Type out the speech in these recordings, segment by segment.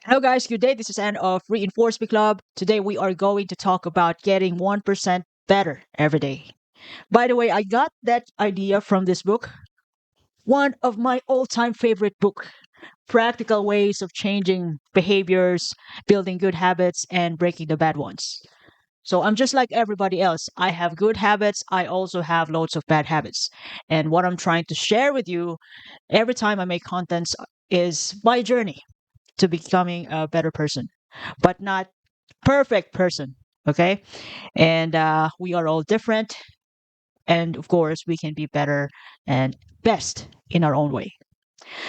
Hello, guys. Good day. This is Anne of Reinforce Me Club. Today, we are going to talk about getting 1% better every day. By the way, I got that idea from this book, one of my all time favorite book, Practical Ways of Changing Behaviors, Building Good Habits, and Breaking the Bad Ones. So I'm just like everybody else. I have good habits. I also have loads of bad habits. And what I'm trying to share with you every time I make contents is my journey to becoming a better person, but not perfect person. Okay. And we are all different. And of course, we can be better and best in our own way.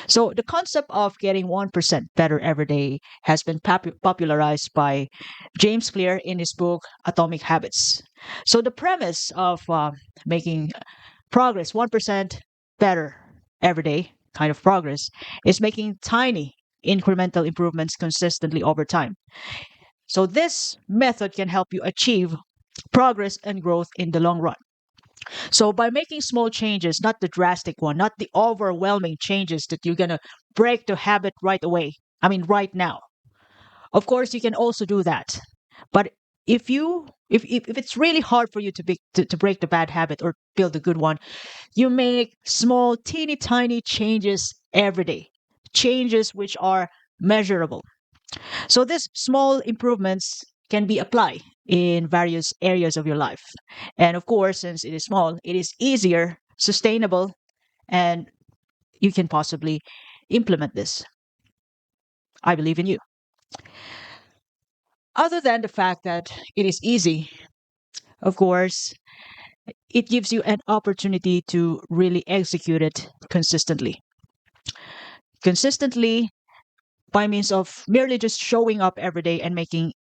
So, the concept of getting 1% better every day has been popularized by James Clear in his book Atomic Habits. So, the premise of making progress 1% better every day, kind of progress, is making tiny incremental improvements consistently over time. So, this method can help you achieve progress and growth in the long run. So, by making small changes, not the drastic one, not the overwhelming changes that you're going to break the habit right away, I mean, right now. Of course, you can also do that. But if it's really hard for you to break the bad habit or build a good one, you make small, teeny tiny changes every day, changes which are measurable. So these small improvements can be applied in various areas of your life. And of course, since it is small, it is easier, sustainable, and you can possibly implement this. I believe in you. Other than the fact that it is easy, of course, it gives you an opportunity to really execute it consistently. Consistently by means of merely just showing up every day and making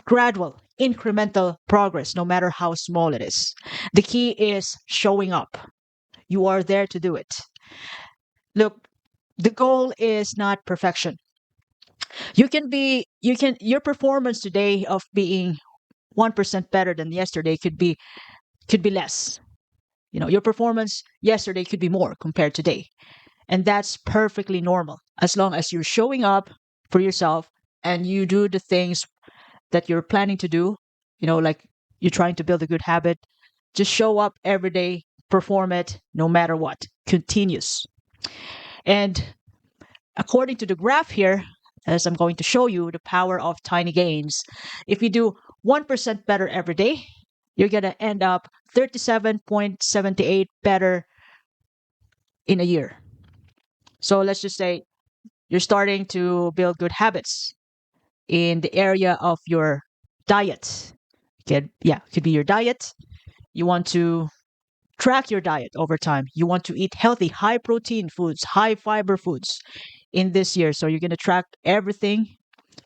gradual, incremental progress, no matter how small it is. The key is showing up. You are there to do it. Look, the goal is not perfection. Your performance today of being 1% better than yesterday could be less. Your performance yesterday could be more compared to today. And that's perfectly normal as long as you're showing up for yourself and you do the things that you're planning to do, like you're trying to build a good habit, just show up every day, perform it no matter what, continuous. And according to the graph here, as I'm going to show you the power of tiny gains, if you do 1% better every day, you're going to end up 37.78 better in a year. So let's just say you're starting to build good habits in the area of your diet. Could be your diet. You want to track your diet over time. You want to eat healthy, high protein foods, high fiber foods in this year. So you're going to track everything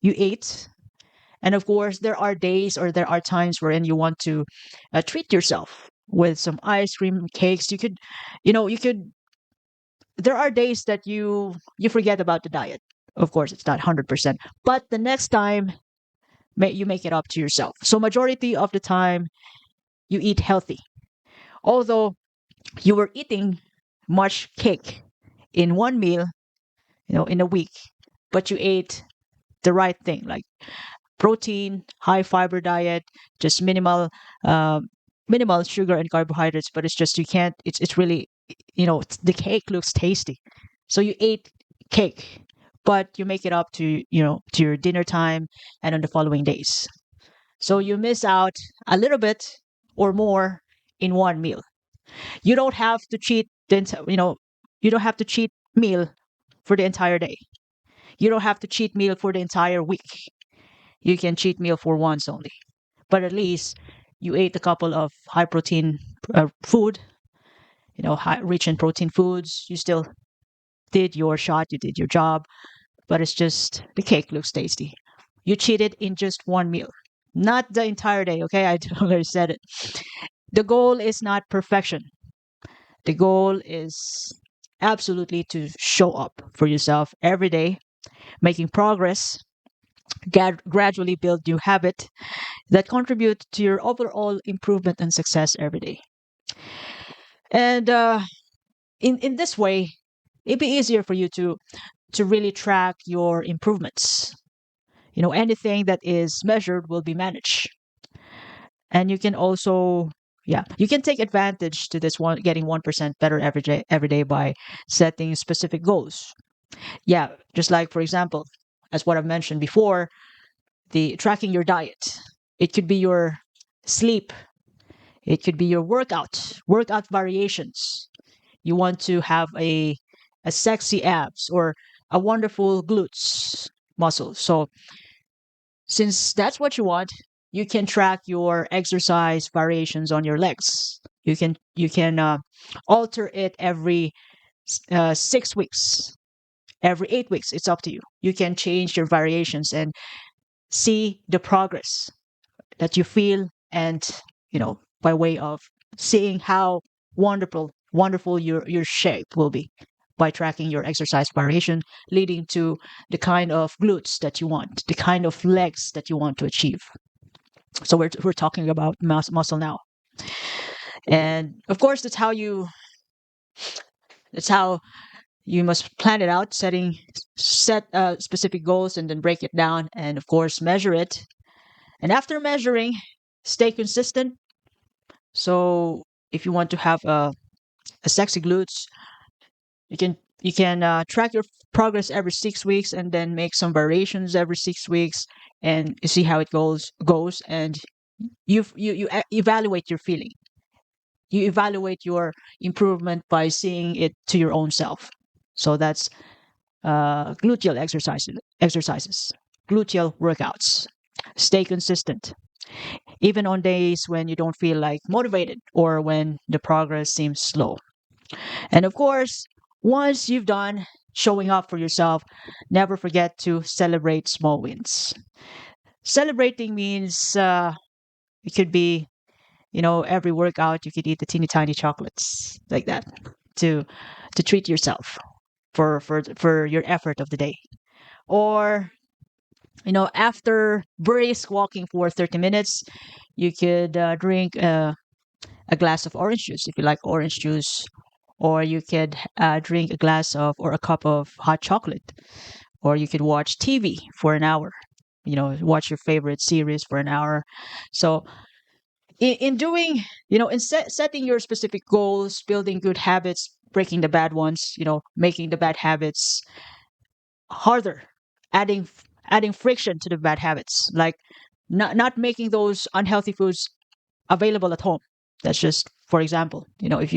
you ate. And of course, there are days or there are times wherein you want to treat yourself with some ice cream, cakes. There are days that you forget about the diet. Of course, it's not 100%, but the next time you make it up to yourself. So majority of the time you eat healthy. Although you were eating much cake in one meal, in a week, but you ate the right thing, like protein, high fiber diet, just minimal sugar and carbohydrates. But it's just you can't. It's really, the cake looks tasty, so you ate cake, but you make it up to your dinner time and on the following days. So you miss out a little bit or more in one meal. You don't have to cheat you don't have to cheat meal for the entire day. You don't have to cheat meal for the entire week. You can cheat meal for once only. But at least you ate a couple of high protein food, high, rich in protein foods. You still did your shot, you did your job, but it's just the cake looks tasty. You cheated in just one meal, not the entire day. Okay, I already said it. The goal is not perfection. The goal is absolutely to show up for yourself every day, making progress, gradually build new habit that contribute to your overall improvement and success every day. And in this way, it'd be easier for you to really track your improvements. Anything that is measured will be managed. And you can also, yeah, you can take advantage to this one, getting 1% better every day by setting specific goals. Yeah, just like, for example, as what I've mentioned before, the tracking your diet. It could be your sleep. It could be your workout variations. You want to have a sexy abs or a wonderful glutes muscle. So since that's what you want, you can track your exercise variations on your legs. You can alter it every 6 weeks, every 8 weeks. It's up to you. You can change your variations and see the progress that you feel, and by way of seeing how wonderful your shape will be by tracking your exercise variation, leading to the kind of glutes that you want, the kind of legs that you want to achieve. So we're talking about muscle now. And of course, that's how you must plan it out, set specific goals, and then break it down, and of course measure it. And after measuring, stay consistent. So if you want to have a sexy glutes, you can track your progress every 6 weeks, and then make some variations every 6 weeks, and you see how it goes, and you evaluate your feeling. You evaluate your improvement by seeing it to your own self. So that's gluteal exercises, gluteal workouts. Stay consistent, even on days when you don't feel like motivated or when the progress seems slow. And of course, once you've done showing up for yourself, never forget to celebrate small wins. Celebrating means it could be, every workout you could eat the teeny tiny chocolates like that to treat yourself for your effort of the day. Or, after brisk walking for 30 minutes, you could drink a glass of orange juice if you like orange juice, or you could drink a glass of or a cup of hot chocolate, or you could watch TV for an hour. Watch your favorite series for an hour. So in doing, setting your specific goals, building good habits, breaking the bad ones, making the bad habits harder, adding friction to the bad habits, like not making those unhealthy foods available at home. That's just for example. If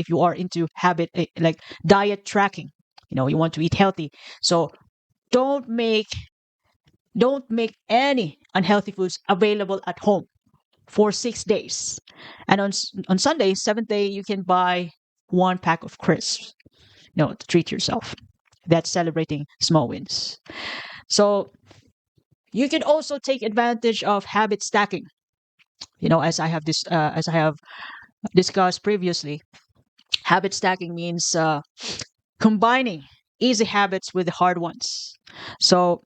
you are into habit, like diet tracking, you want to eat healthy. So don't make don't make any unhealthy foods available at home for 6 days. And on Sunday, seventh day, you can buy one pack of crisps, to treat yourself. That's celebrating small wins. So you can also take advantage of habit stacking. As I have discussed previously, habit stacking means combining easy habits with the hard ones. So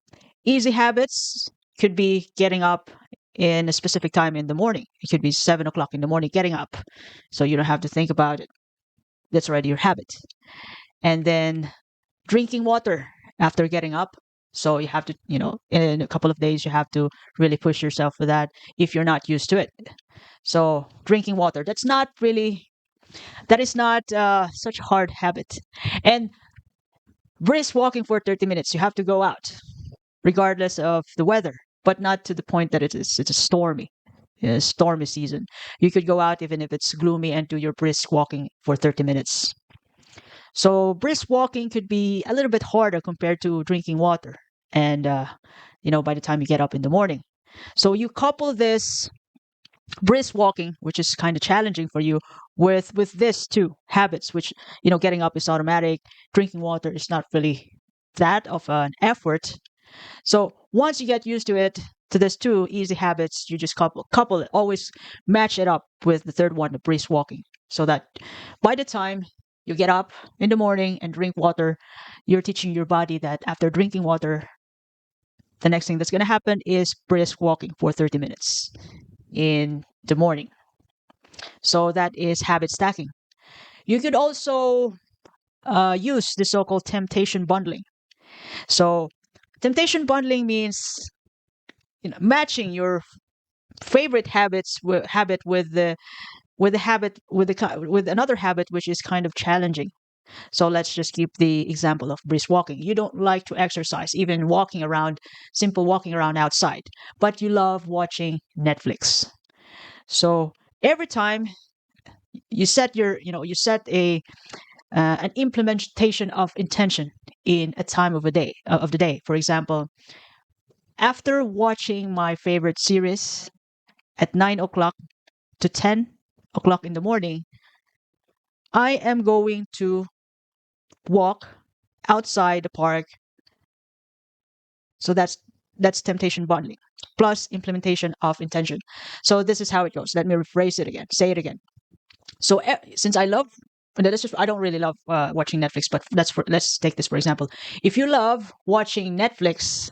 easy habits could be getting up in a specific time in the morning. It could be 7 o'clock in the morning getting up. So you don't have to think about it. That's already your habit. And then drinking water after getting up. So you have to, in a couple of days, you have to really push yourself for that if you're not used to it. So drinking water, that is not such a hard habit. And brisk walking for 30 minutes, you have to go out regardless of the weather, but not to the point that it's a stormy season. You could go out even if it's gloomy and do your brisk walking for 30 minutes. So brisk walking could be a little bit harder compared to drinking water, and by the time you get up in the morning. So you couple this brisk walking, which is kind of challenging for you, with this two habits, which getting up is automatic, drinking water is not really that of an effort. So once you get used to this two easy habits, you just couple it, always match it up with the third one, the brisk walking, so that by the time you get up in the morning and drink water, you're teaching your body that after drinking water, the next thing that's going to happen is brisk walking for 30 minutes in the morning. So that is habit stacking. You could also use the so-called temptation bundling. So temptation bundling means matching your favorite habit with the habit with another habit which is kind of challenging. So let's just keep the example of brisk walking. You don't like to exercise, even walking around, simple walking around outside, but you love watching Netflix. So every time you set you set a an implementation of intention in a time of the day. For example, after watching my favorite series at 9 o'clock to 10 o'clock in the morning, I am going to walk outside the park. So that's temptation bundling plus implementation of intention. So this is how it goes. Let me rephrase it again. Say it again. So since I love, and that's just, I don't really love watching Netflix, but let's take this for example. If you love watching Netflix,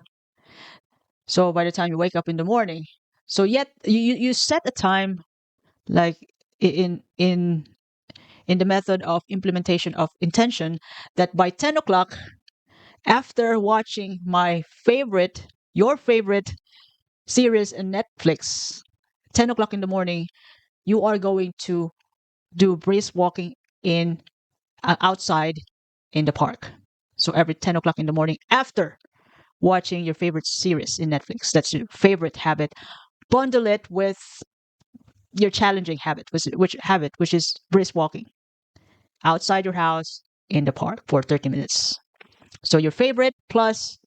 so by the time you wake up in the morning, so yet you set a time like in in the method of implementation of intention that by 10 o'clock, after watching your favorite series in Netflix, 10 o'clock in the morning, you are going to do brisk walking in outside in the park. So every 10 o'clock in the morning after watching your favorite series in Netflix, that's your favorite habit. Bundle it with your challenging habit, which is brisk walking outside your house in the park for 30 minutes. So your favorite plus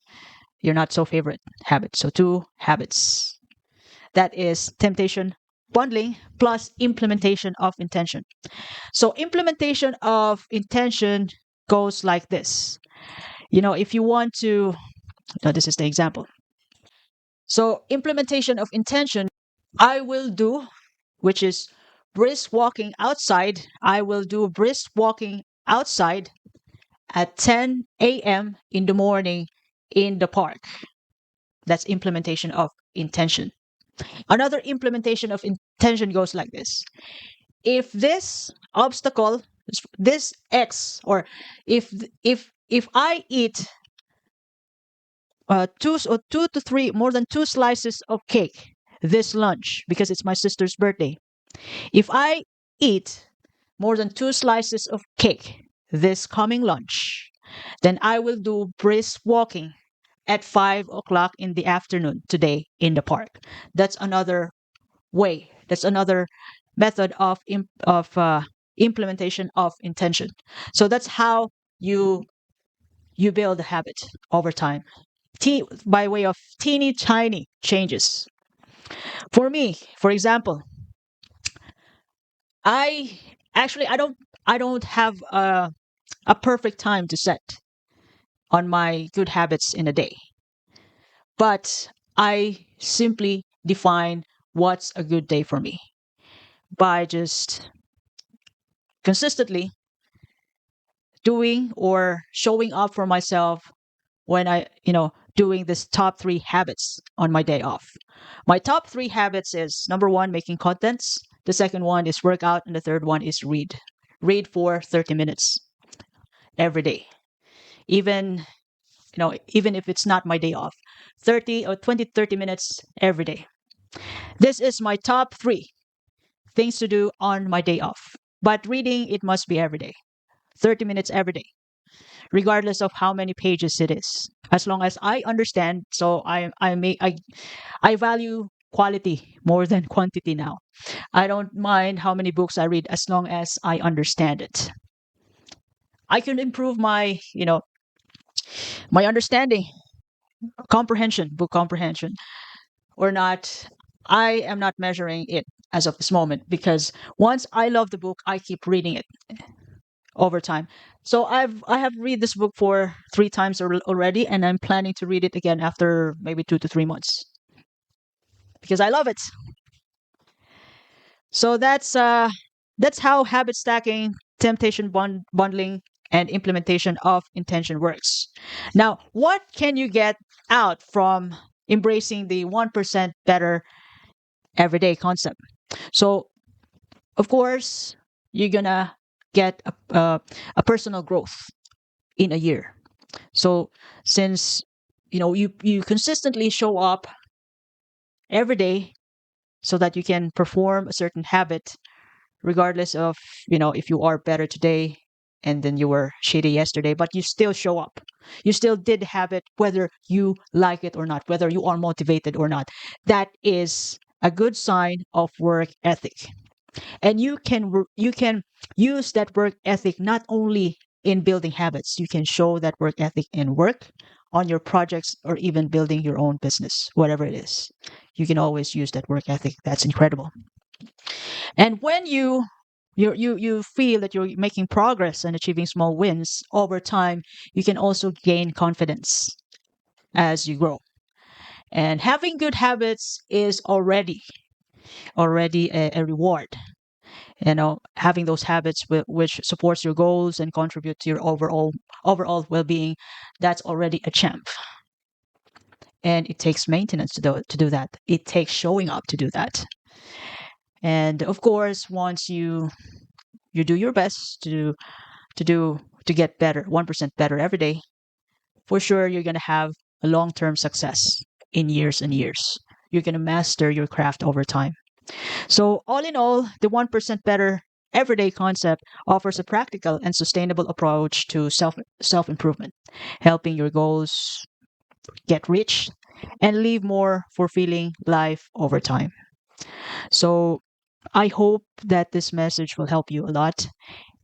your not so favorite habit. So two habits. That is temptation bundling plus implementation of intention. So implementation of intention goes like this. If you want to, now this is the example. So implementation of intention, I will do, which is brisk walking outside. I will do brisk walking outside at 10 a.m. in the morning in the park. That's implementation of intention. Another implementation of intention goes like this. If this obstacle, this X, or if I eat two to three more than two slices of cake this lunch because it's my sister's birthday. If I eat more than two slices of cake this coming lunch, then I will do brisk walking at 5 o'clock in the afternoon today in the park. That's another way. That's another method of implementation of intention. So that's how you you build a habit over time. By way of teeny tiny changes. For me, for example, I I don't have a perfect time to set on my good habits in a day, but I simply define what's a good day for me by just consistently doing or showing up for myself when doing this top three habits on my day off. My top three habits is number one, making contents. The second one is workout. And the third one is read. Read for 30 minutes every day. Even if it's not my day off, 30 or 20, 30 minutes every day. This is my top three things to do on my day off. But reading, it must be every day. 30 minutes every day, regardless of how many pages it is. As long as I understand, so I value quality more than quantity now. I don't mind how many books I read as long as I understand it. I can improve my understanding, book comprehension or not. I am not measuring it as of this moment because once I love the book, I keep reading it over time. So I have read this book for three times already, and I'm planning to read it again after maybe 2 to 3 months because I love it. So that's how habit stacking, temptation bundling, and implementation of intention works. Now, what can you get out from embracing the 1% better everyday concept? So, of course, you're gonna get a personal growth in a year. So since you consistently show up every day so that you can perform a certain habit regardless of if you are better today and then you were shitty yesterday, but you still show up, you still did have it, whether you like it or not, whether you are motivated or not. That is a good sign of work ethic. And you can use that work ethic not only in building habits. You can show that work ethic in work, on your projects, or even building your own business, whatever it is. You can always use that work ethic. That's incredible. And when you feel that you're making progress and achieving small wins over time, you can also gain confidence as you grow. And having good habits is already a reward. Having those habits which supports your goals and contribute to your overall well-being, that's already a champ. And it takes maintenance to do that. It takes showing up to do that. And of course, once you do your best to get better, 1% better every day, for sure you're going to have a long-term success in years and years. You're going to master your craft over time. So all in all, the 1% better everyday concept offers a practical and sustainable approach to self-improvement, helping your goals get reached and live more fulfilling life over time. So I hope that this message will help you a lot.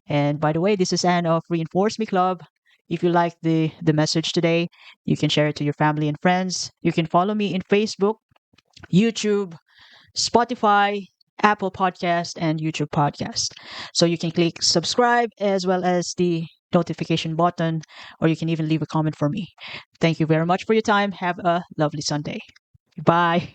And by the way, this is Anne of Reinforce Me Club. If you like the message today, you can share it to your family and friends. You can follow me in Facebook, YouTube, Spotify, Apple Podcast, and YouTube Podcast. So you can click subscribe as well as the notification button, or you can even leave a comment for me. Thank you very much for your time. Have a lovely Sunday. Bye.